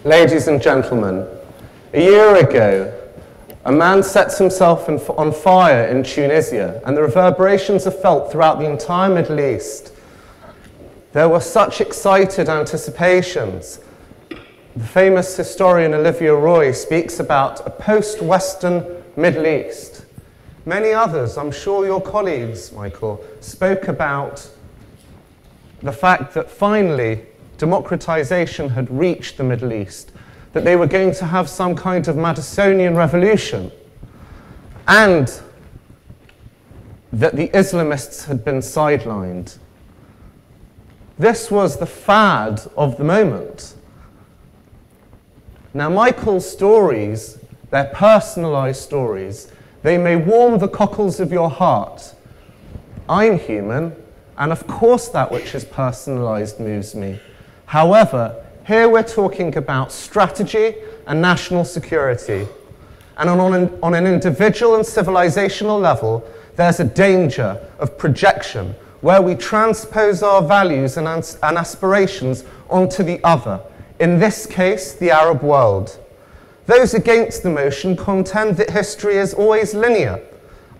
Ladies and gentlemen, a year ago, a man sets himself on fire in Tunisia, and the reverberations are felt throughout the entire Middle East. There were such excited anticipations. The famous historian Olivia Roy speaks about a post-Western Middle East. Many others, I'm sure your colleagues, Michael, spoke about the fact that finally democratization had reached the Middle East, that they were going to have some kind of Madisonian revolution, and that the Islamists had been sidelined. This was the fad of the moment. Now, Michael's stories, they're personalized stories. They may warm the cockles of your heart. I'm human, and of course that which is personalized moves me. However, here we're talking about strategy and national security. And on an individual and civilizational level, there's a danger of projection where we transpose our values and aspirations onto the other, in this case, the Arab world. Those against the motion contend that history is always linear.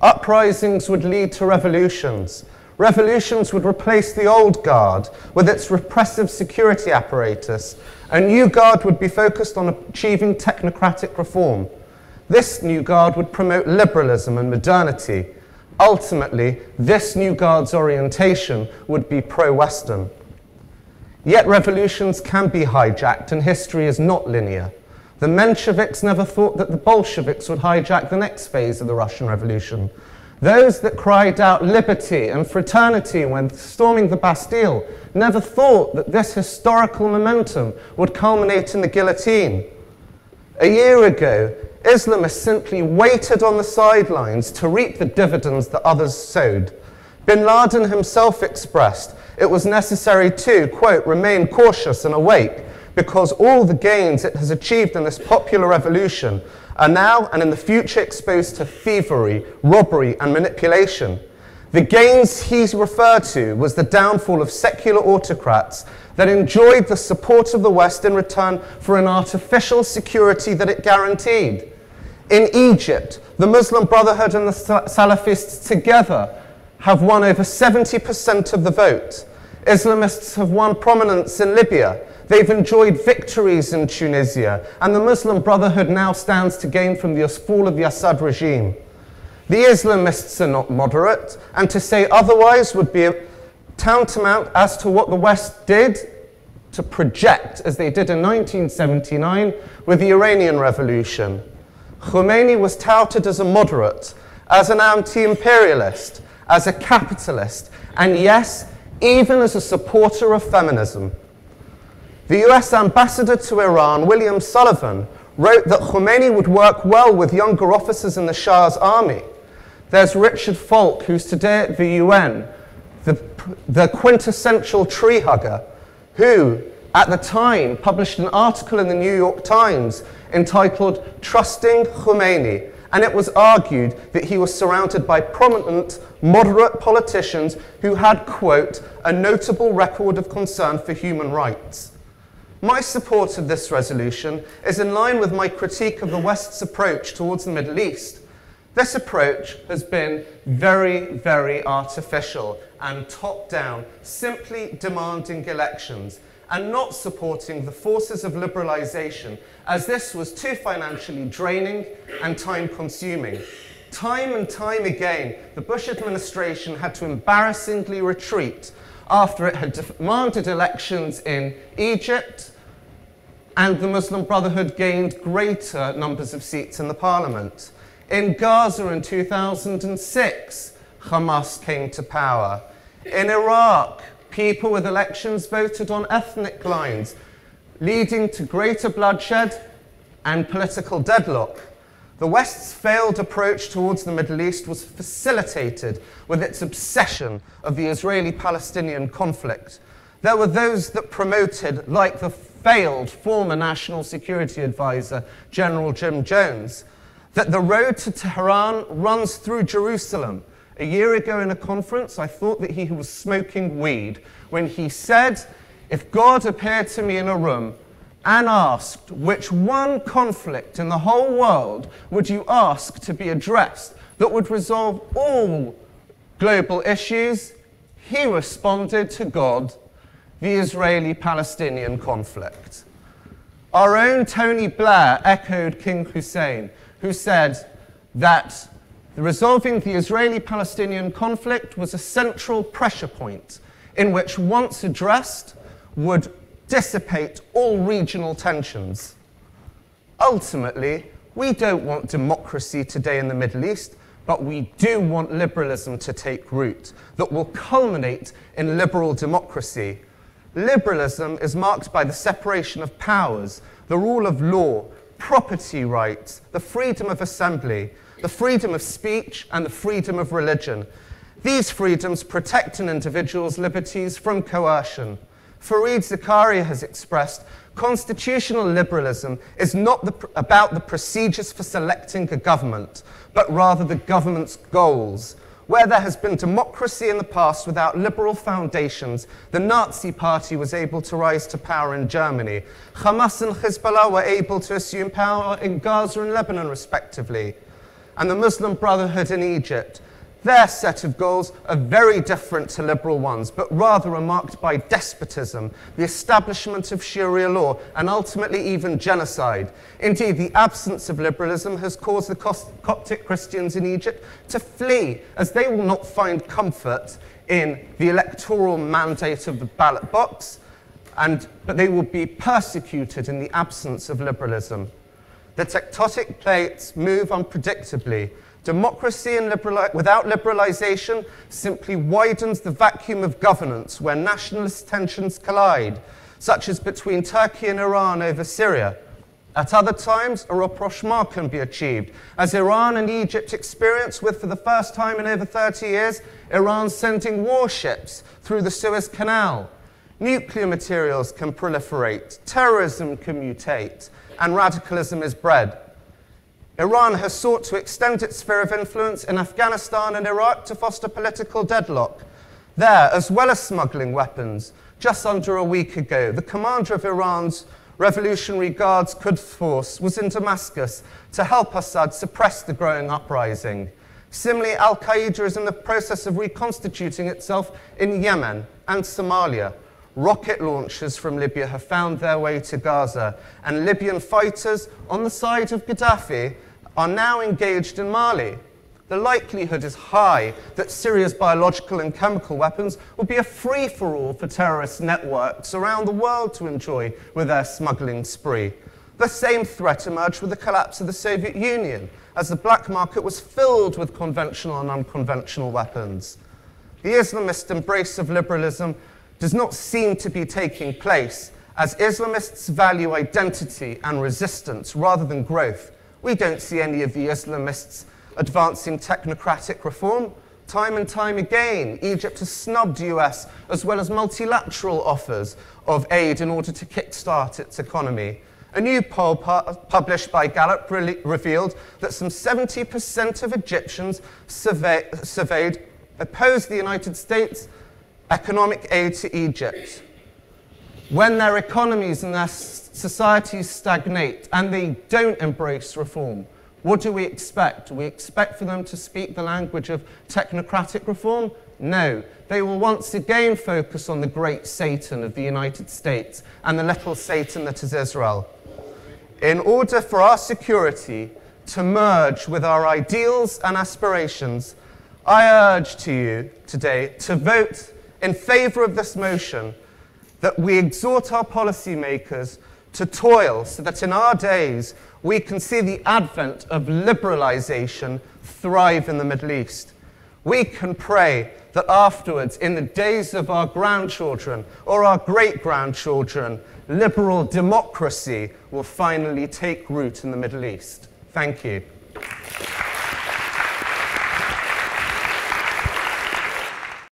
Uprisings would lead to revolutions. Revolutions would replace the old guard with its repressive security apparatus. A new guard would be focused on achieving technocratic reform. This new guard would promote liberalism and modernity. Ultimately, this new guard's orientation would be pro-Western. Yet revolutions can be hijacked, and history is not linear. The Mensheviks never thought that the Bolsheviks would hijack the next phase of the Russian Revolution. Those that cried out liberty and fraternity when storming the Bastille never thought that this historical momentum would culminate in the guillotine. A year ago, Islamists simply waited on the sidelines to reap the dividends that others sowed. Bin Laden himself expressed it was necessary to, quote, remain cautious and awake because all the gains it has achieved in this popular revolution are now and in the future exposed to thievery, robbery, and manipulation. The gains he referred to was the downfall of secular autocrats that enjoyed the support of the West in return for an artificial security that it guaranteed. In Egypt, the Muslim Brotherhood and the Salafists together have won over 70% of the vote. Islamists have won prominence in Libya. They've enjoyed victories in Tunisia, and the Muslim Brotherhood now stands to gain from the fall of the Assad regime. The Islamists are not moderate, and to say otherwise would be tantamount as to what the West did to project, as they did in 1979 with the Iranian Revolution. Khomeini was touted as a moderate, as an anti-imperialist, as a capitalist, and yes, even as a supporter of feminism. The US ambassador to Iran, William Sullivan, wrote that Khomeini would work well with younger officers in the Shah's army. There's Richard Falk, who's today at the UN, the quintessential tree hugger, who, at the time, published an article in the New York Times entitled Trusting Khomeini, and it was argued that he was surrounded by prominent, moderate politicians who had, quote, a notable record of concern for human rights. My support of this resolution is in line with my critique of the West's approach towards the Middle East. This approach has been very, very artificial and top-down, simply demanding elections and not supporting the forces of liberalization, as this was too financially draining and time-consuming. Time and time again, the Bush administration had to embarrassingly retreat after it had demanded elections in Egypt, and the Muslim Brotherhood gained greater numbers of seats in the parliament. In Gaza in 2006, Hamas came to power. In Iraq, people with elections voted on ethnic lines, leading to greater bloodshed and political deadlock. The West's failed approach towards the Middle East was facilitated with its obsession of the Israeli-Palestinian conflict. There were those that promoted, like the failed former National Security Advisor, General Jim Jones, that the road to Tehran runs through Jerusalem. A year ago in a conference, I thought that he was smoking weed when he said, if God appeared to me in a room, and asked which one conflict in the whole world would you ask to be addressed that would resolve all global issues, he responded to God, the Israeli-Palestinian conflict. Our own Tony Blair echoed King Hussein, who said that resolving the Israeli-Palestinian conflict was a central pressure point in which, once addressed, would dissipate all regional tensions. Ultimately, we don't want democracy today in the Middle East, but we do want liberalism to take root that will culminate in liberal democracy. Liberalism is marked by the separation of powers, the rule of law, property rights, the freedom of assembly, the freedom of speech, and the freedom of religion. These freedoms protect an individual's liberties from coercion. Fareed Zakaria has expressed, constitutional liberalism is not about the procedures for selecting a government, but rather the government's goals. Where there has been democracy in the past without liberal foundations, the Nazi Party was able to rise to power in Germany. Hamas and Hezbollah were able to assume power in Gaza and Lebanon, respectively. And the Muslim Brotherhood in Egypt. Their set of goals are very different to liberal ones, but rather are marked by despotism, the establishment of Sharia law, and ultimately even genocide. Indeed, the absence of liberalism has caused the Coptic Christians in Egypt to flee, as they will not find comfort in the electoral mandate of the ballot box, but they will be persecuted in the absence of liberalism. The tectonic plates move unpredictably. Democracy without liberalization simply widens the vacuum of governance where nationalist tensions collide, such as between Turkey and Iran over Syria. At other times, a rapprochement can be achieved, as Iran and Egypt experience with, for the first time in over 30 years, Iran sending warships through the Suez Canal. Nuclear materials can proliferate, terrorism can mutate, and radicalism is bred. Iran has sought to extend its sphere of influence in Afghanistan and Iraq to foster political deadlock. There, as well as smuggling weapons, just under a week ago, the commander of Iran's Revolutionary Guards Quds Force was in Damascus to help Assad suppress the growing uprising. Similarly, Al-Qaeda is in the process of reconstituting itself in Yemen and Somalia. Rocket launchers from Libya have found their way to Gaza, and Libyan fighters on the side of Gaddafi are now engaged in Mali. The likelihood is high that Syria's biological and chemical weapons will be a free-for-all for terrorist networks around the world to enjoy with their smuggling spree. The same threat emerged with the collapse of the Soviet Union, as the black market was filled with conventional and unconventional weapons. The Islamist embrace of liberalism does not seem to be taking place, as Islamists value identity and resistance rather than growth. We don't see any of the Islamists advancing technocratic reform. Time and time again, Egypt has snubbed US as well as multilateral offers of aid in order to kickstart its economy. A new poll published by Gallup revealed that some 70% of Egyptians surveyed opposed the United States' economic aid to Egypt. When their economies and their societies stagnate and they don't embrace reform, what do we expect? Do we expect for them to speak the language of technocratic reform? No. They will once again focus on the great Satan of the United States and the little Satan that is Israel. In order for our security to merge with our ideals and aspirations, I urge to you today to vote in favor of this motion, that we exhort our policymakers to toil so that in our days we can see the advent of liberalization thrive in the Middle East. We can pray that afterwards, in the days of our grandchildren or our great-grandchildren, liberal democracy will finally take root in the Middle East. Thank you.